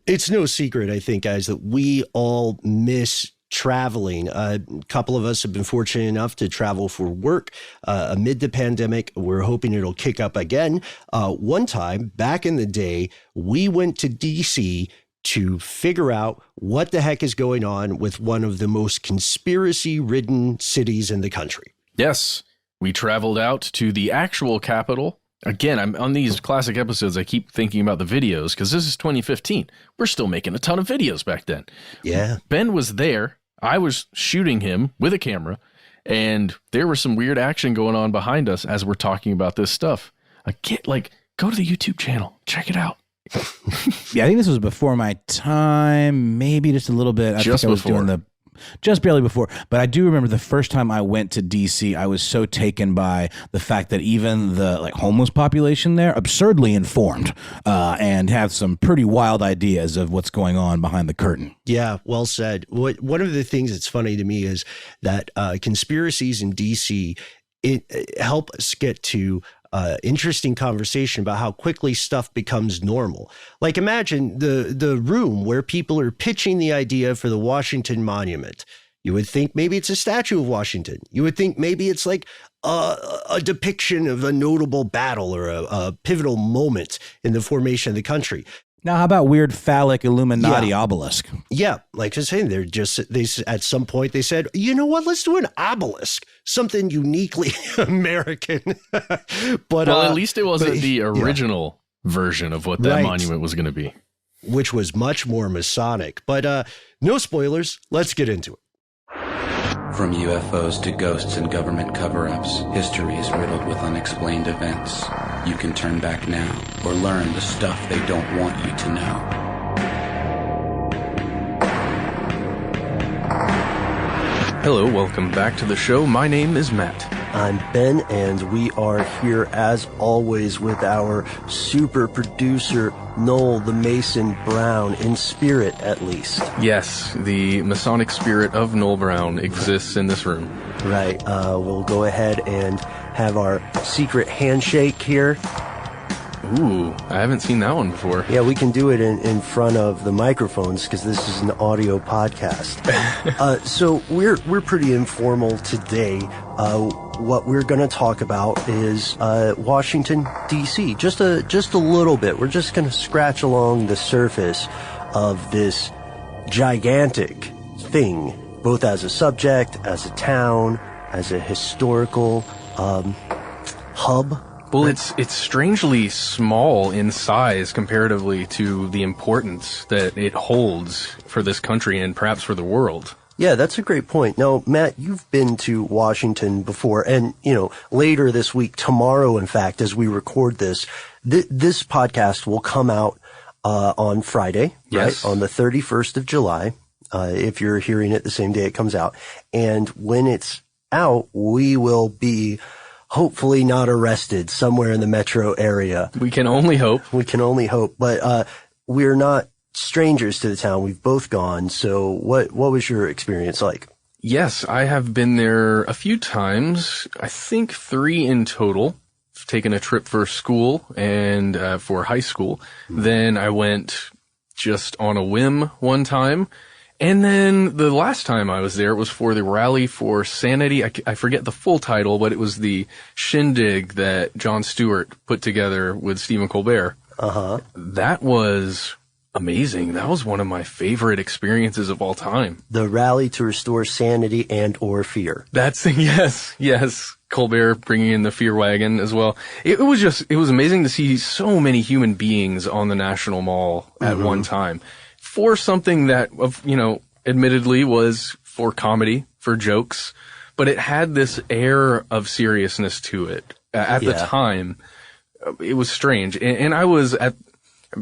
It's no secret, I think, guys, that we all miss traveling. A couple of us have been fortunate enough to travel for work amid the pandemic. We're hoping it'll kick up again. One time back in the day, we went to DC to figure out what the heck is going on with one of the most conspiracy-ridden cities in the country. Yes, we traveled out to the actual capital. Again, I'm on these classic episodes. I keep thinking about the videos because this is 2015. We're still making a ton of videos back then. Yeah. Ben was there. I was shooting him with a camera, and there was some weird action going on behind us as we're talking about this stuff. Go to the YouTube channel. Check it out. Yeah, I think this was before my time, maybe just a little bit. I think I was doing just barely before. But I do remember the first time I went to DC, I was so taken by the fact that even the homeless population there, absurdly informed, and have some pretty wild ideas of what's going on behind the curtain. Yeah, well said. One of the things that's funny to me is that conspiracies in DC help us get to interesting conversation about how quickly stuff becomes normal. Like, imagine the room where people are pitching the idea for the Washington Monument. You would think maybe it's a statue of Washington. You would think maybe it's like a depiction of a notable battle or a pivotal moment in the formation of the country. Now, how about weird phallic Illuminati obelisk? Yeah, like I was saying, they at some point they said, you know what, let's do an obelisk, something uniquely American. But at least it wasn't the original version of what that monument was going to be, which was much more Masonic. But no spoilers. Let's get into it. From UFOs to ghosts and government cover-ups, history is riddled with unexplained events. You can turn back now or learn the stuff they don't want you to know. Hello, welcome back to the show. My name is Matt. I'm Ben, and we are here as always with our super producer, Noel the Mason Brown, in spirit at least. Yes, the Masonic spirit of Noel Brown exists in this room. Right. We'll go ahead and have our secret handshake here. Ooh, I haven't seen that one before. Yeah, we can do it in front of the microphones because this is an audio podcast. So we're pretty informal today. What we're going to talk about is Washington, D.C. Just a little bit. We're just going to scratch along the surface of this gigantic thing, both as a subject, as a town, as a historical hub. Well, it's strangely small in size comparatively to the importance that it holds for this country and perhaps for the world. Yeah, that's a great point. Now, Matt, you've been to Washington before, and, later this week, tomorrow, in fact, as we record this, this podcast will come out on Friday, yes, right? On the 31st of July, if you're hearing it the same day it comes out. And when it's out, we will be hopefully not arrested somewhere in the metro area. We can only hope. We can only hope. But we're not strangers to the town. We've both gone. So what was your experience like? Yes, I have been there a few times. I think 3 in total. I've taken a trip for school and for high school. Then I went just on a whim one time. And then the last time I was there, it was for the Rally for Sanity. I forget the full title, but it was the shindig that Jon Stewart put together with Stephen Colbert. Uh-huh. That was amazing. That was one of my favorite experiences of all time. The Rally to Restore Sanity and or Fear. That's, yes. Colbert bringing in the fear wagon as well. It was amazing to see so many human beings on the National Mall at one time. For something that, admittedly was for comedy, for jokes, but it had this air of seriousness to it. At the time, it was strange. And I was at,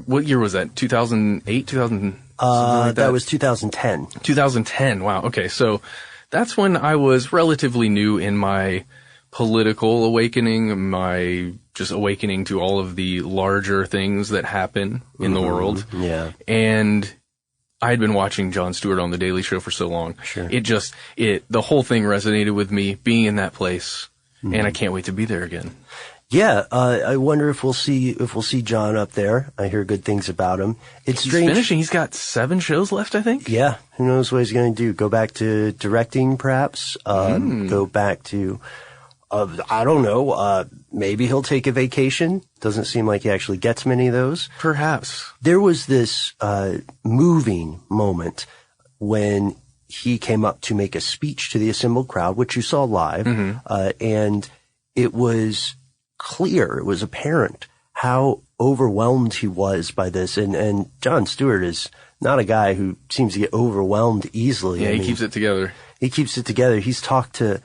what year was that? 2008, 2000? That was 2010. 2010, wow. Okay, so that's when I was relatively new in my political awakening, my just awakening to all of the larger things that happen in the world. Yeah. And I had been watching Jon Stewart on The Daily Show for so long. Sure. The whole thing resonated with me being in that place, and I can't wait to be there again. Yeah, I wonder if we'll see John up there. I hear good things about him. It's strange. He's finishing. He's got 7 shows left, I think. Yeah, who knows what he's going to do? Go back to directing, perhaps. Go back to, I don't know. Maybe he'll take a vacation. Doesn't seem like he actually gets many of those. Perhaps. There was this moving moment when he came up to make a speech to the assembled crowd, which you saw live, and it was clear, it was apparent how overwhelmed he was by this. And Jon Stewart is not a guy who seems to get overwhelmed easily. Yeah, he keeps it together. He keeps it together. He's talked to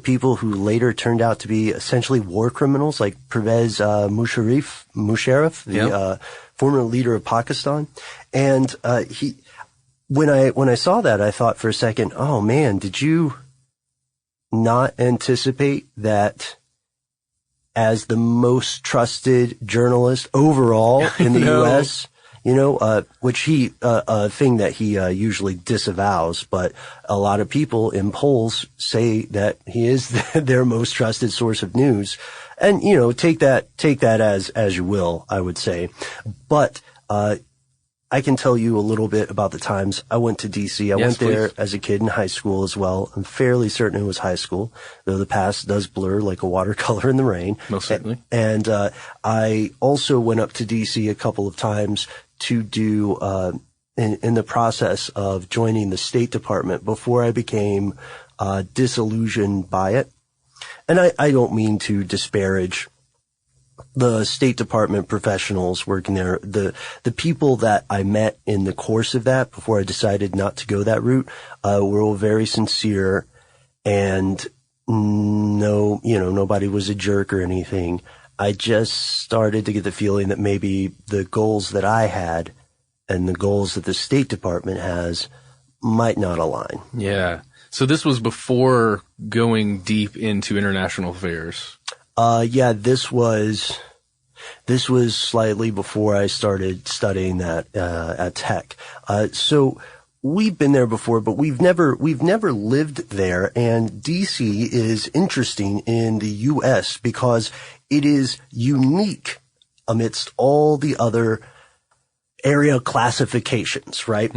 people who later turned out to be essentially war criminals, like Pervez Musharraf, the former leader of Pakistan. And when I saw that, I thought for a second, oh man, did you not anticipate that as the most trusted journalist overall in the U.S., which a thing that he usually disavows, but a lot of people in polls say that he is their most trusted source of news. And, take that as you will, I would say. But, I can tell you a little bit about the times I went to D.C. I went there as a kid in high school as well. I'm fairly certain it was high school, though the past does blur like a watercolor in the rain. Most certainly. And I also went up to D.C. a couple of times to do in the process of joining the State Department before I became disillusioned by it. And I don't mean to disparage the State Department professionals working there. The people that I met in the course of that before I decided not to go that route were all very sincere, and nobody was a jerk or anything. I just started to get the feeling that maybe the goals that I had and the goals that the State Department has might not align. Yeah. So this was before going deep into international affairs. Yeah, this was slightly before I started studying that at Tech. So we've been there before, but we've never lived there. And DC is interesting in the U.S. because it is unique amidst all the other area classifications, right?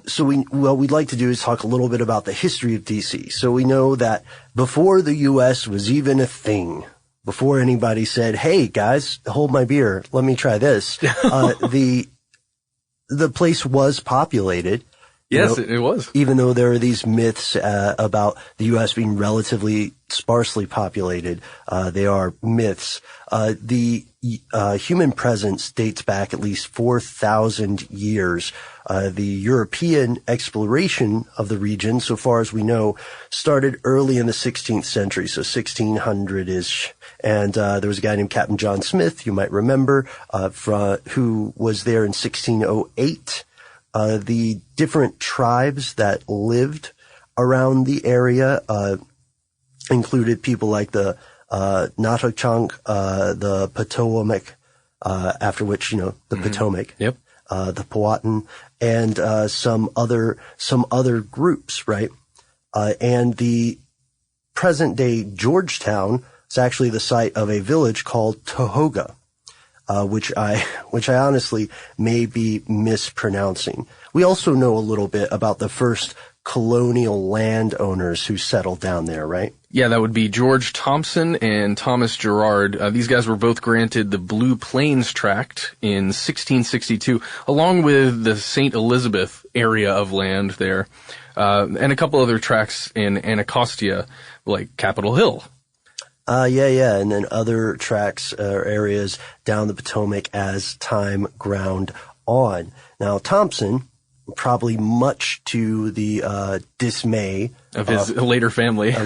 So what we'd like to do is talk a little bit about the history of DC. So we know that before the U.S. was even a thing, before anybody said, "Hey guys, hold my beer, let me try this," the place was populated. Yes, it was. Even though there are these myths about the U.S. being relatively sparsely populated, they are myths. The human presence dates back at least 4,000 years. The European exploration of the region, so far as we know, started early in the 16th century, so 1600-ish. And there was a guy named Captain John Smith, you might remember, who was there in 1608. The different tribes that lived around the area included people like the Natauchunk, the Potomac, after which, the Potomac, the Powhatan, and some other groups, right? And the present day Georgetown is actually the site of a village called Tohoga, which I honestly may be mispronouncing. We also know a little bit about the first colonial landowners who settled down there, right? Yeah, that would be George Thompson and Thomas Gerard. These guys were both granted the Blue Plains Tract in 1662, along with the St. Elizabeth area of land there, and a couple other tracts in Anacostia, like Capitol Hill. Yeah. And then other tracts or areas down the Potomac as time ground on. Now, Thompson, probably much to the dismay of his later family, of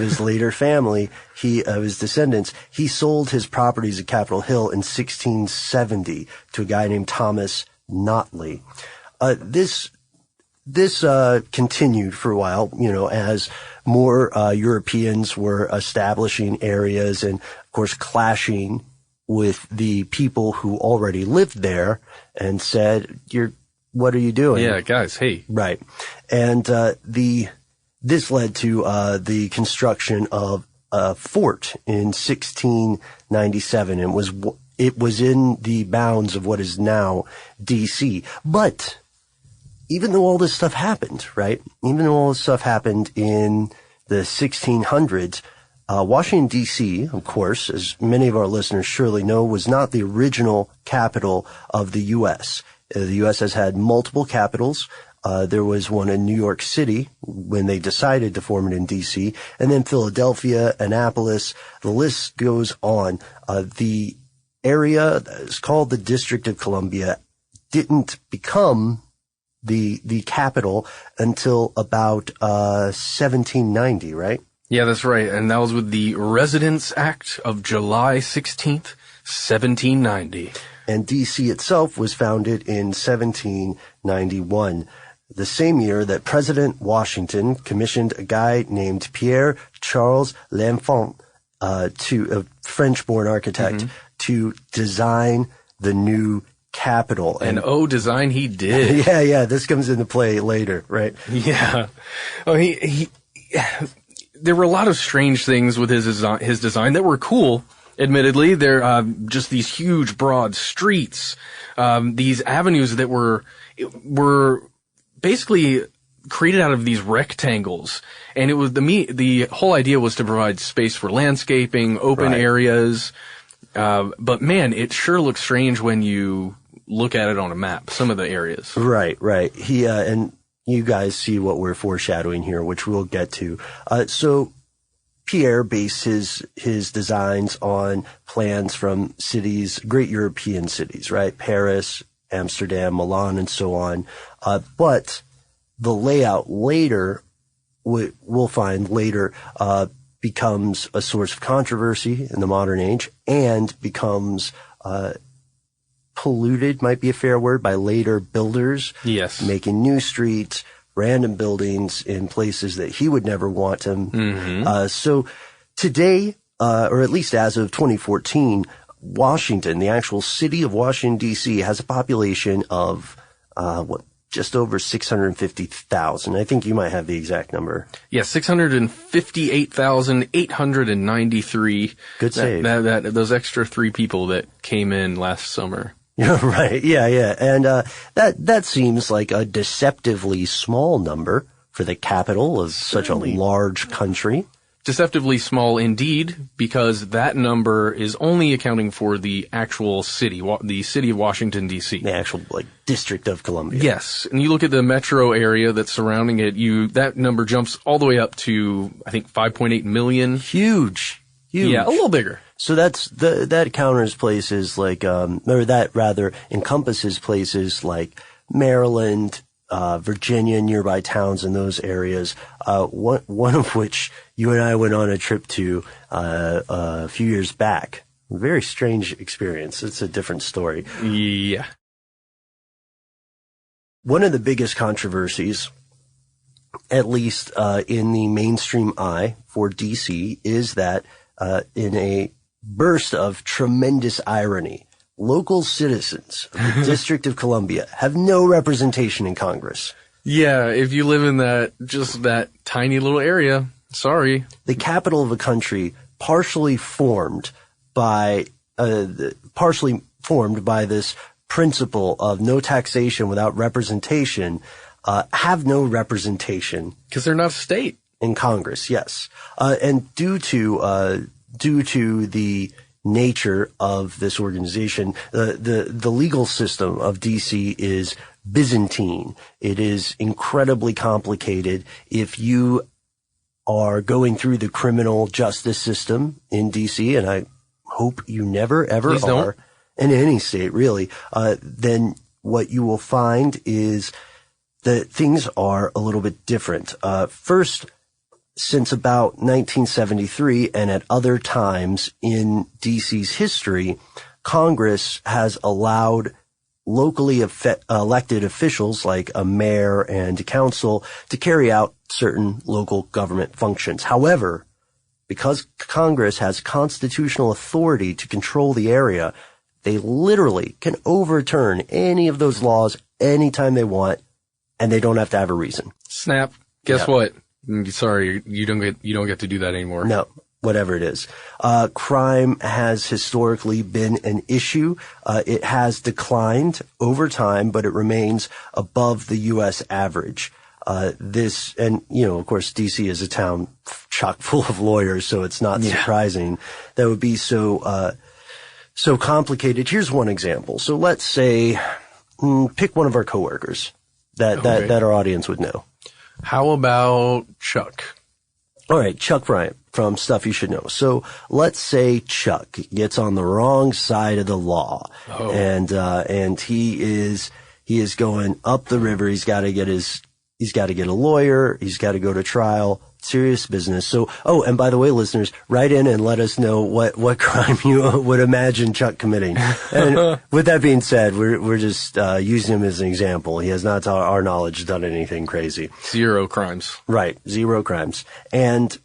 his descendants, he sold his properties at Capitol Hill in 1670 to a guy named Thomas Notley. This continued for a while, as more Europeans were establishing areas and, of course, clashing with the people who already lived there and said, what are you doing? Yeah, guys, hey. Right. And this led to the construction of a fort in 1697 and it was in the bounds of what is now D.C. But even though all this stuff happened, right? Even though all this stuff happened in the 1600s, Washington, D.C., of course, as many of our listeners surely know, was not the original capital of the U.S. The U.S. has had multiple capitals. There was one in New York City when they decided to form it in D.C., and then Philadelphia, Annapolis, the list goes on. The area that is called the District of Columbia didn't become the capital until about 1790, right? Yeah, that's right. And that was with the Residence Act of July 16th, 1790. And D.C. itself was founded in 1791, the same year that President Washington commissioned a guy named Pierre Charles L'Enfant, a French-born architect, to design the new capital. And design he did. Yeah, this comes into play later, right? Yeah. Oh, there were a lot of strange things with his design that were cool. Admittedly, they're just these huge, broad streets, these avenues that were basically created out of these rectangles, and it was the whole idea was to provide space for landscaping, open areas. But man, it sure looks strange when you look at it on a map. Some of the areas, right. And you guys see what we're foreshadowing here, which we'll get to. So Pierre based his designs on plans from cities, great European cities, right? Paris, Amsterdam, Milan, and so on. But the layout later, we'll find later, becomes a source of controversy in the modern age and becomes, polluted, might be a fair word, by later builders. Yes. Making new streets, random buildings in places that he would never want them. So today, or at least as of 2014, Washington, the actual city of Washington, D.C., has a population of, just over 650,000. I think you might have the exact number. Yeah, 658,893. Good save. Those extra 3 people that came in last summer. Yeah, right. Yeah. And, that seems like a deceptively small number for the capital of such a large country. Deceptively small indeed, because that number is only accounting for the actual city, the city of Washington, D.C. The actual, District of Columbia. Yes. And you look at the metro area that's surrounding it, that number jumps all the way up to, I think, 5.8 million. Huge. Yeah, a little bigger. So that counters places like, or that rather encompasses places like Maryland, Virginia, nearby towns in those areas. One of which you and I went on a trip to, a few years back. Very strange experience. It's a different story. Yeah. One of the biggest controversies, at least, in the mainstream eye for DC, is that, in a burst of tremendous irony, local citizens of the District of Columbia have no representation in Congress. Yeah, if you live in that tiny little area, sorry. The capital of a country partially formed by this principle of no taxation without representation, have no representation. Because they're not a state. In Congress, yes. And due to the nature of this organization, the legal system of DC is Byzantine. It is incredibly complicated. If you are going through the criminal justice system in DC, and I hope you never ever Please are in any state really, then what you will find is that things are a little bit different. First, since about 1973 and at other times in DC's history, Congress has allowed locally elected officials like a mayor and a council to carry out certain local government functions. However, because Congress has constitutional authority to control the area, they literally can overturn any of those laws anytime they want, and they don't have to have a reason. Snap. Guess what? Sorry, you don't get to do that anymore. No. whatever it is. Crime has historically been an issue. It has declined over time, but it remains above the U.S. average. And, of course, D.C. is a town chock full of lawyers, so it's not surprising that would be so complicated. Here's one example. So let's say, pick one of our coworkers that our audience would know. How about Chuck? All right, Chuck Bryant from Stuff You Should Know. So let's say Chuck gets on the wrong side of the law, and he is going up the river. He's got to get a lawyer. He's got to go to trial. Serious business. So, and by the way, listeners, write in and let us know what crime you would imagine Chuck committing. And with that being said, we're just using him as an example. He has not, to our knowledge, done anything crazy. 0 crimes. Right. 0 crimes. And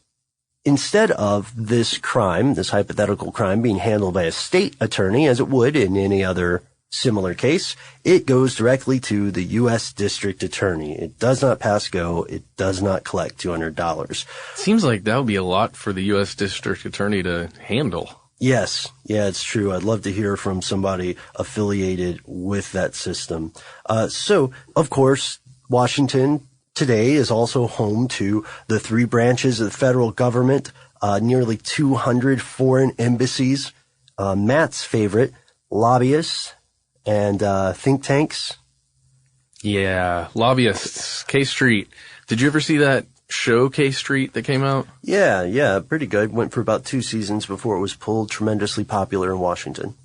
instead of this crime, this hypothetical crime, being handled by a state attorney, as it would in any other similar case, it goes directly to the U.S. District Attorney. It does not pass go. It does not collect $200. Seems like that would be a lot for the U.S. District Attorney to handle. Yes. Yeah, it's true. I'd love to hear from somebody affiliated with that system. So, of course, Washington today is also home to the 3 branches of the federal government, nearly 200 foreign embassies, Matt's favorite, lobbyists, and think tanks. Yeah, lobbyists. K Street. Did you ever see that show K Street that came out? Yeah, pretty good. Went for about 2 seasons before it was pulled. Tremendously popular in Washington.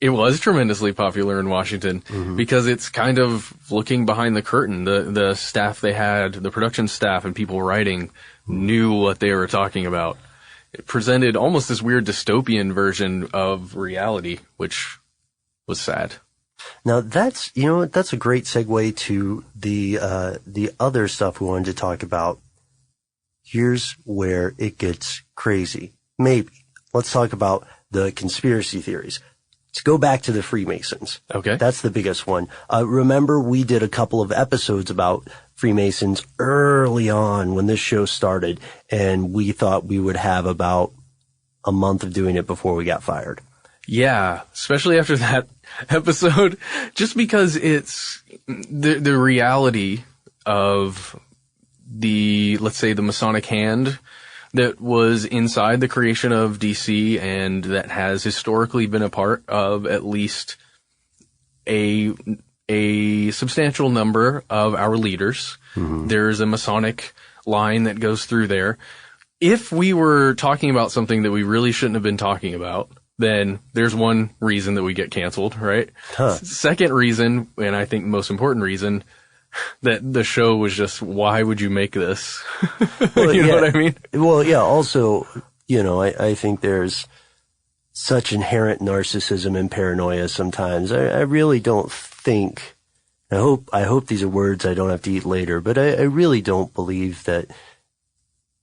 It was tremendously popular in Washington because it's kind of looking behind the curtain. The staff they had, the production staff and people writing knew what they were talking about. It presented almost this weird dystopian version of reality, which was sad. Now that's a great segue to the other stuff we wanted to talk about. Here's where it gets crazy. Maybe let's talk about the conspiracy theories. Let's go back to the Freemasons. Okay. That's the biggest one. Remember we did a couple of episodes about Freemasons early on when this show started, and we thought we would have about a month of doing it before we got fired. Yeah, especially after that episode, just because it's the reality of let's say the Masonic hand that was inside the creation of DC and that has historically been a part of at least a substantial number of our leaders. Mm-hmm. There's a Masonic line that goes through there. If we were talking about something that we really shouldn't have been talking about, then there's one reason that we get canceled, right? Huh. Second reason, and I think the most important reason, that the show was just, why would you make this? Well, you know what I mean? Well, yeah, also, I think there's such inherent narcissism and paranoia sometimes. I really don't think, I hope these are words I don't have to eat later, but I really don't believe that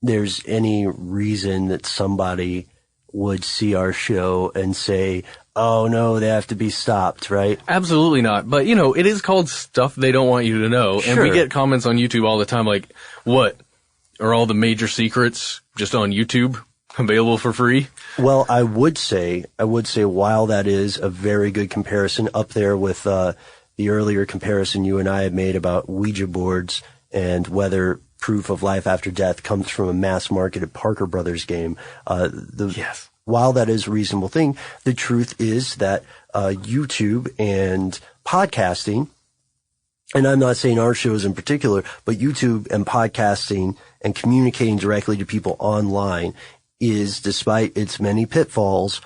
there's any reason that somebody would see our show and say, oh no, they have to be stopped, right? Absolutely not. But, it is called Stuff They Don't Want You to Know. Sure. And we get comments on YouTube all the time like, what? Are all the major secrets just on YouTube available for free? Well, I would say while that is a very good comparison up there with the earlier comparison you and I had made about Ouija boards and whether proof of life after death comes from a mass marketed Parker Brothers game. Yes. While that is a reasonable thing, the truth is that YouTube and podcasting, and I'm not saying our shows in particular, but YouTube and podcasting and communicating directly to people online is, despite its many pitfalls,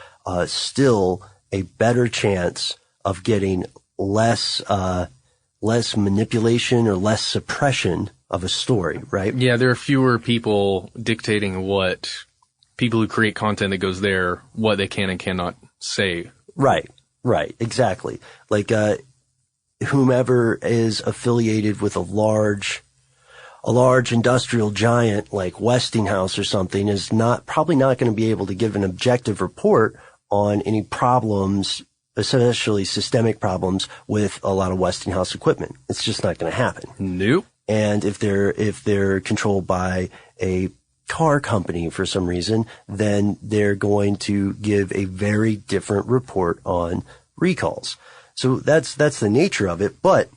still a better chance of getting less manipulation or less suppression of a story, right? Yeah, there are fewer people dictating what people who create content that goes there, what they can and cannot say. Right, exactly. Like, whomever is affiliated with a large industrial giant like Westinghouse or something is probably not going to be able to give an objective report on any problems, especially systemic problems with a lot of Westinghouse equipment. It's just not going to happen. Nope. And if they're controlled by a car company for some reason, then they're going to give a very different report on recalls. So that's the nature of it. But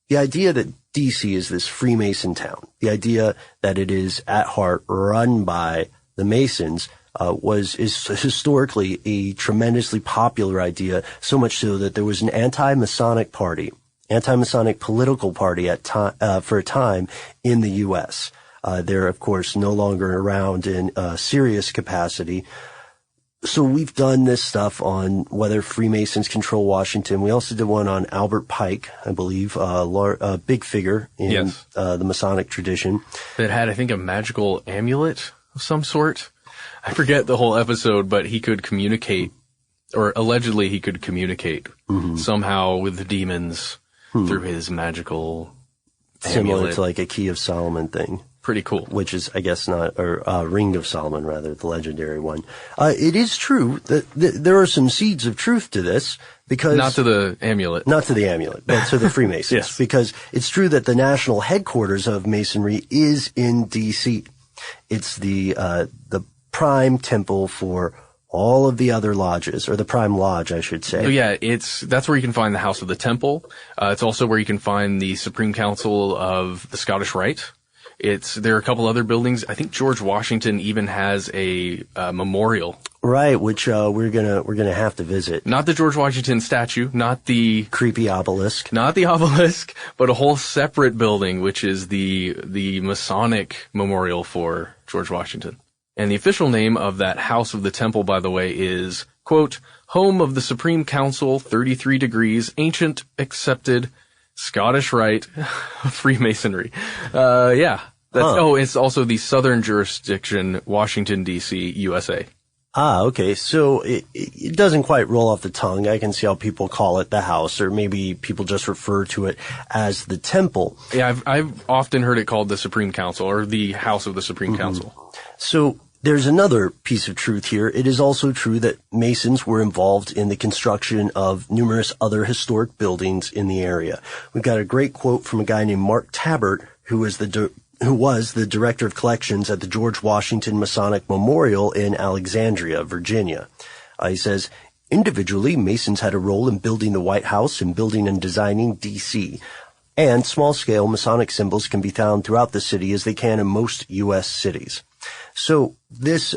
the idea that DC is this Freemason town, the idea that it is at heart run by the Masons, is historically a tremendously popular idea, so much so that there was an anti-Masonic political party for a time in the U.S. They're, of course, no longer around in a serious capacity. So we've done this stuff on whether Freemasons control Washington. We also did one on Albert Pike, I believe, a big figure in the Masonic tradition. That had, I think, a magical amulet of some sort. I forget the whole episode, but he could communicate, or allegedly he could communicate somehow with the demons through his magical Similar amulet. to like a Key of Solomon thing. Pretty cool. Which is, I guess, not, or Ring of Solomon, rather, the legendary one. It is true that there are some seeds of truth to this, because... Not to the amulet. Not to the amulet, but to the Freemasons. Yes. Because it's true that the national headquarters of Masonry is in D.C. It's the prime temple for all of the other lodges, or the prime lodge, I should say. So yeah, that's where you can find the House of the Temple. It's also where you can find the Supreme Council of the Scottish Rite. There are a couple other buildings. I think George Washington even has a memorial. Right, which we're gonna have to visit. Not the George Washington statue, not the creepy obelisk. Not the obelisk, but a whole separate building, which is the Masonic memorial for George Washington. And the official name of that House of the Temple, by the way, is, quote, Home of the Supreme Council, 33 degrees, ancient, accepted, Scottish Rite, Freemasonry. It's also the Southern Jurisdiction, Washington, D.C., USA. Ah, okay. So it doesn't quite roll off the tongue. I can see how people call it the house, or maybe people just refer to it as the temple. Yeah, I've often heard it called the Supreme Council, or the House of the Supreme Council. So there's another piece of truth here. It is also true that Masons were involved in the construction of numerous other historic buildings in the area. We've got a great quote from a guy named Mark Tabbert, who was the director of collections at the George Washington Masonic Memorial in Alexandria, Virginia. He says, individually, Masons had a role in building the White House and building and designing D.C., and small-scale Masonic symbols can be found throughout the city as they can in most U.S. cities. So this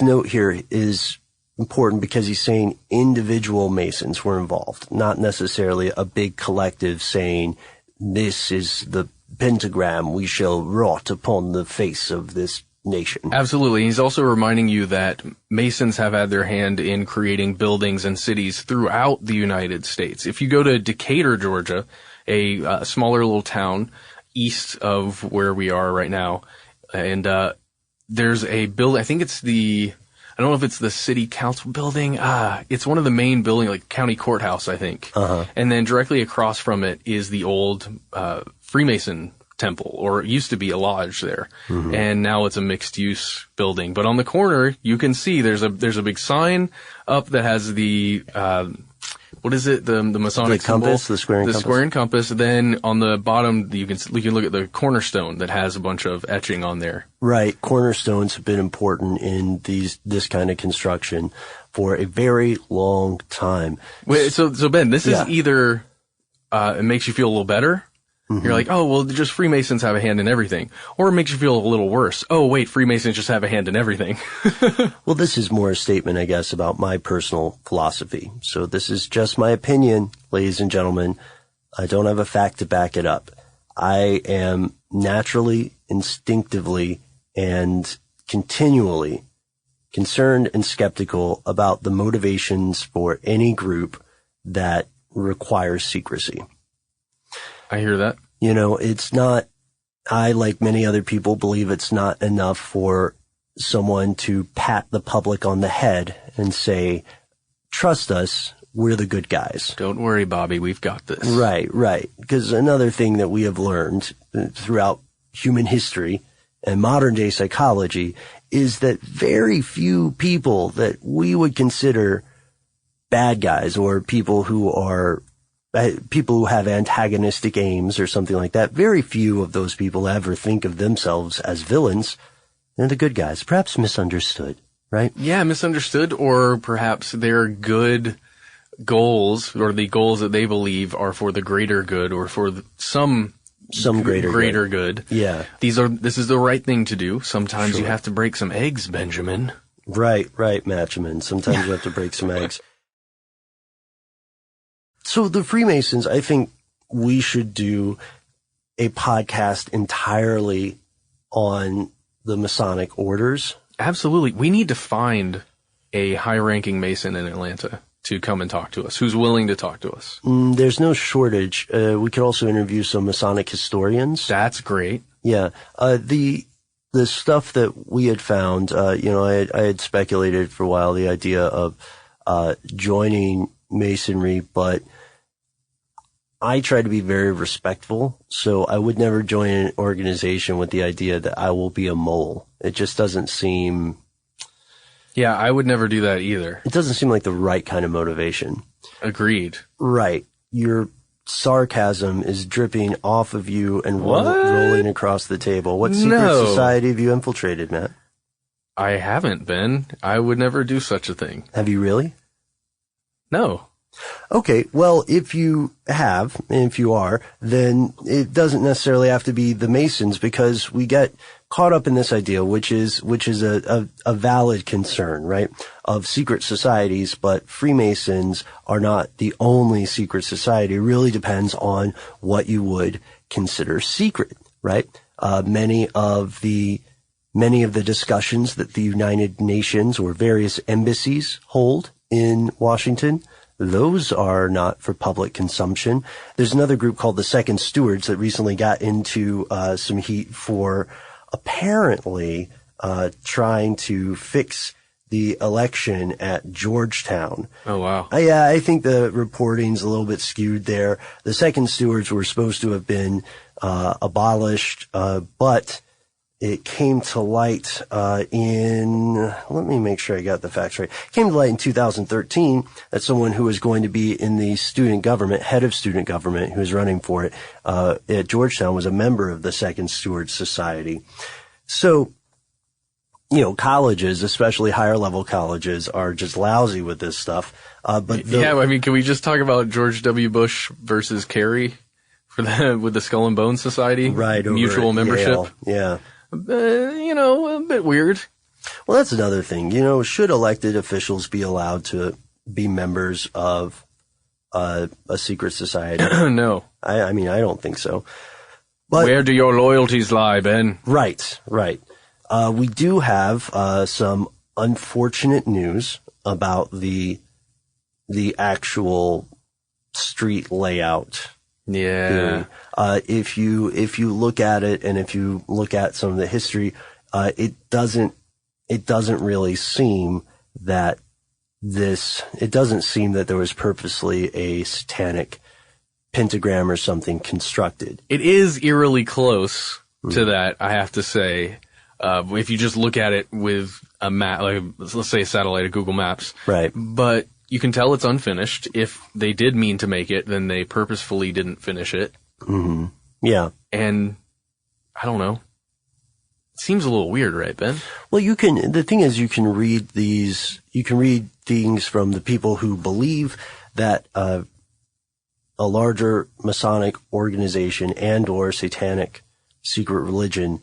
note here is important because he's saying individual Masons were involved, not necessarily a big collective saying, this is the pentagram we shall wrought upon the face of this nation. Absolutely. He's also reminding you that Masons have had their hand in creating buildings and cities throughout the United States. If you go to Decatur, Georgia, a smaller little town east of where we are right now, and there's a building, I don't know if it's the city council building. It's one of the main buildings, like county courthouse, I think. And then directly across from it is the old Freemason temple, or it used to be a lodge there. And now it's a mixed use building. But on the corner, you can see there's a big sign up that has the what is it? The Masonic compass, symbol? the square and compass. The square and compass. Then on the bottom, you can look at the cornerstone that has a bunch of etching on there. Right. Cornerstones have been important in this kind of construction for a very long time. Wait, so Ben, this is either it makes you feel a little better. You're like, oh, well, just Freemasons have a hand in everything. Or it makes you feel a little worse. Oh, wait, Freemasons just have a hand in everything. Well, this is more a statement, I guess, about my personal philosophy. So this is just my opinion, ladies and gentlemen. I don't have a fact to back it up. I am naturally, instinctively, and continually concerned and skeptical about the motivations for any group that requires secrecy. I hear that. You know, it's not, I, like many other people, believe it's not enough for someone to pat the public on the head and say, trust us, we're the good guys. Don't worry, Bobby, we've got this. Right. Because another thing that we have learned throughout human history and modern day psychology is that very few people that we would consider bad guys or people who are people who have antagonistic aims or something like that, very few of those people ever think of themselves as villains. They're the good guys, perhaps misunderstood, right? Yeah, misunderstood, or perhaps their good goals, or the goals that they believe are for the greater good, or for some greater good. Yeah. This is the right thing to do. Sometimes you have to break some eggs, Benjamin. Right, Matchaman. Sometimes you have to break some eggs. So the Freemasons, I think we should do a podcast entirely on the Masonic orders. Absolutely. We need to find a high-ranking Mason in Atlanta to come and talk to us, who's willing to talk to us. There's no shortage. We could also interview some Masonic historians. That's great. Yeah. The stuff that we had found, I had speculated for a while the idea of joining Masonry, but I try to be very respectful, so I would never join an organization with the idea that I will be a mole. It just doesn't seem... Yeah, I would never do that either. It doesn't seem like the right kind of motivation. Agreed. Right. Your sarcasm is dripping off of you and rolling across the table. What secret society have you infiltrated, Matt? I haven't been. I would never do such a thing. Have you really? No. Okay, well, if you have, and if you are, then it doesn't necessarily have to be the Masons, because we get caught up in this idea, which is a valid concern, right, of secret societies, but Freemasons are not the only secret society. It really depends on what you would consider secret, right? Many of the discussions that the United Nations or various embassies hold in Washington, those are not for public consumption. There's another group called the Second Stewards that recently got into some heat for apparently trying to fix the election at Georgetown. Oh, wow. Yeah, I think the reporting's a little bit skewed there. The Second Stewards were supposed to have been abolished, but it came to light let me make sure I got the facts right. It came to light in 2013 that someone who was going to be in the student government, head of student government, who was running for it at Georgetown, was a member of the Second Steward Society. So, colleges, especially higher level colleges, are just lousy with this stuff. Can we just talk about George W. Bush versus Kerry with the Skull and Bones Society? Right. Mutual membership. Yale. Yeah. A bit weird. Well, that's another thing. Should elected officials be allowed to be members of a secret society? No. I mean, I don't think so. But where do your loyalties lie, Ben? Right. We do have some unfortunate news about the actual street layout. Yeah. If you look at it, and if you look at some of the history, it doesn't really seem that there was purposely a satanic pentagram or something constructed. It is eerily close to that, I have to say. If you just look at it with a map, like, let's say a satellite of Google Maps. Right. But you can tell it's unfinished. If they did mean to make it, then they purposefully didn't finish it. Mm-hmm. Yeah. And I don't know. It seems a little weird, right, Ben? Well, the thing is, you can read things from the people who believe that, a larger Masonic organization and or satanic secret religion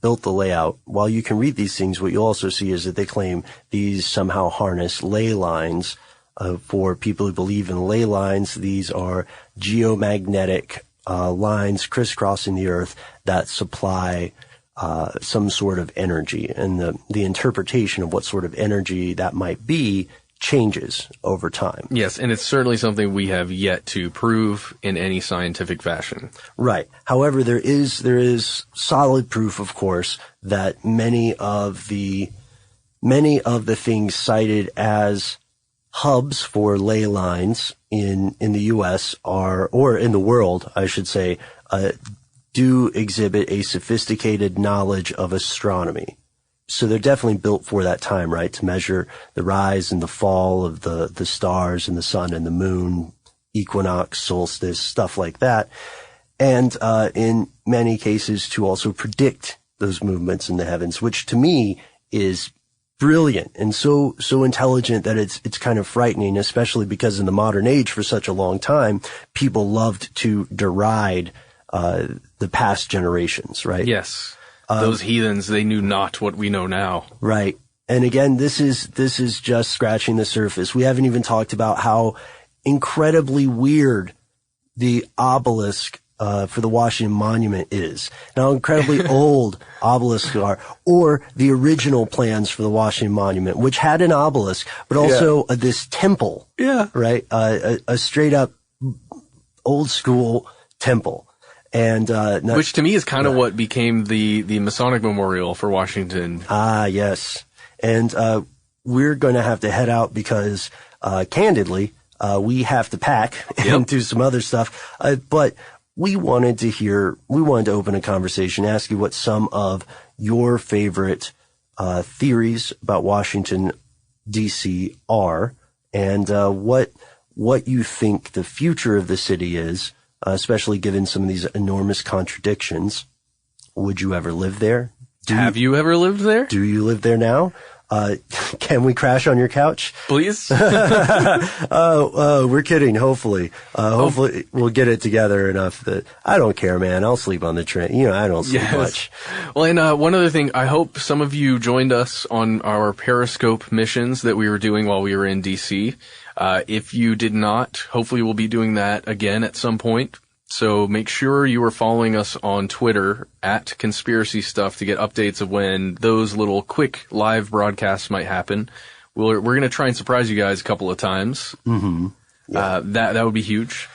built the layout. While you can read these things, what you'll also see is that they claim these somehow harness ley lines. For people who believe in ley lines, these are geomagnetic lines crisscrossing the earth that supply some sort of energy. And the interpretation of what sort of energy that might be changes over time. Yes, and it's certainly something we have yet to prove in any scientific fashion. Right. However, there is solid proof, of course, that many of the things cited as hubs for ley lines in the U.S. or in the world, I should say, do exhibit a sophisticated knowledge of astronomy. So they're definitely built for that time, right? To measure the rise and the fall of the stars and the sun and the moon, equinox, solstice, stuff like that. And in many cases to also predict those movements in the heavens, which to me is brilliant and so intelligent that it's kind of frightening, especially because in the modern age for such a long time, people loved to deride the past generations, right? Yes. Those heathens, they knew not what we know now. Right. And again, this is just scratching the surface. We haven't even talked about how incredibly weird the obelisk for the Washington Monument is, and how incredibly old obelisks are, or the original plans for the Washington Monument, which had an obelisk, but also this temple. Yeah. Right? A straight up old school temple. And, which to me is kind of what became the Masonic Memorial for Washington. Ah, yes. And, we're going to have to head out because, candidly, we have to pack and do some other stuff. But we wanted to open a conversation, ask you what some of your favorite, theories about Washington, D.C. are, and, what you think the future of the city is, especially given some of these enormous contradictions. Would you ever live there? Have you ever lived there? Do you live there now? Can we crash on your couch? Please? We're kidding. Hopefully we'll get it together enough that I don't care, man. I'll sleep on the train. I don't sleep much. Well, and one other thing, I hope some of you joined us on our Periscope missions that we were doing while we were in DC. If you did not, hopefully we'll be doing that again at some point. So make sure you are following us on Twitter at Conspiracy Stuff to get updates of when those little quick live broadcasts might happen. We're going to try and surprise you guys a couple of times. Mm-hmm. Yeah. That would be huge.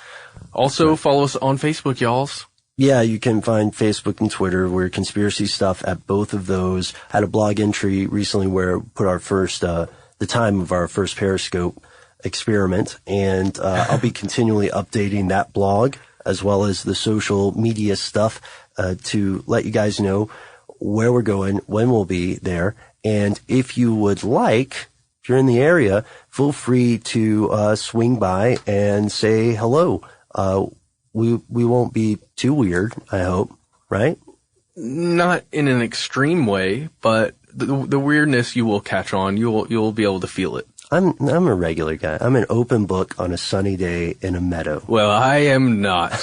Also, follow us on Facebook, y'alls. Yeah, you can find Facebook and Twitter. We're Conspiracy Stuff at both of those. I had a blog entry recently where we put our first, the time of our first Periscope experiment, and I'll be continually updating that blog as well as the social media stuff to let you guys know where we're going, when we'll be there. And if you would like, if you're in the area, feel free to swing by and say hello. We won't be too weird, I hope, right? Not in an extreme way, but the weirdness you will catch on. You'll be able to feel it. I'm a regular guy. I'm an open book on a sunny day in a meadow. Well, I am not.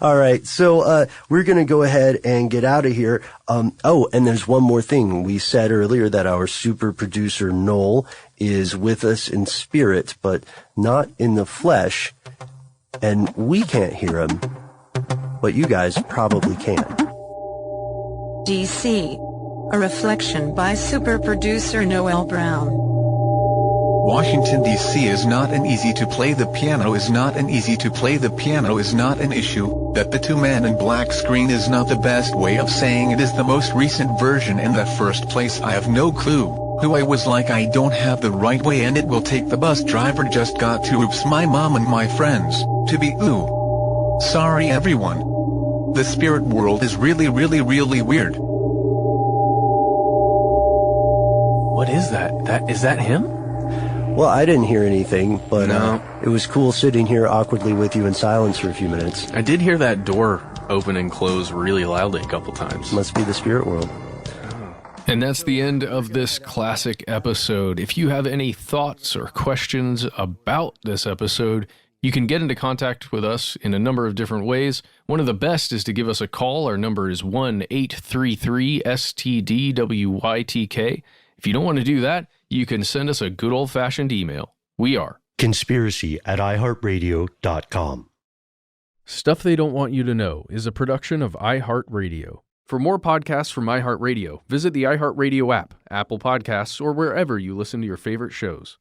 All right. So, we're going to go ahead and get out of here. And there's one more thing. We said earlier that our super producer, Noel, is with us in spirit, but not in the flesh. And we can't hear him, but you guys probably can. DC. A reflection by super producer Noel Brown. Washington, D.C. is not an easy to play the piano is not an easy to play the piano is not an issue. That the two-man in black screen is not the best way of saying it is the most recent version in the first place. I have no clue who I was like. I don't have the right way and it will take the bus driver just got to oops my mom and my friends to be ooh. Sorry everyone. The spirit world is really weird. What is that? Is that him? Well, I didn't hear anything, but no. It was cool sitting here awkwardly with you in silence for a few minutes. I did hear that door open and close really loudly a couple times. Must be the spirit world. And that's the end of this classic episode. If you have any thoughts or questions about this episode, you can get into contact with us in a number of different ways. One of the best is to give us a call. Our number is 1-833-STDWYTK. If you don't want to do that, you can send us a good old-fashioned email. We are conspiracy@iHeartRadio.com. Stuff They Don't Want You to Know is a production of iHeartRadio. For more podcasts from iHeartRadio, visit the iHeartRadio app, Apple Podcasts, or wherever you listen to your favorite shows.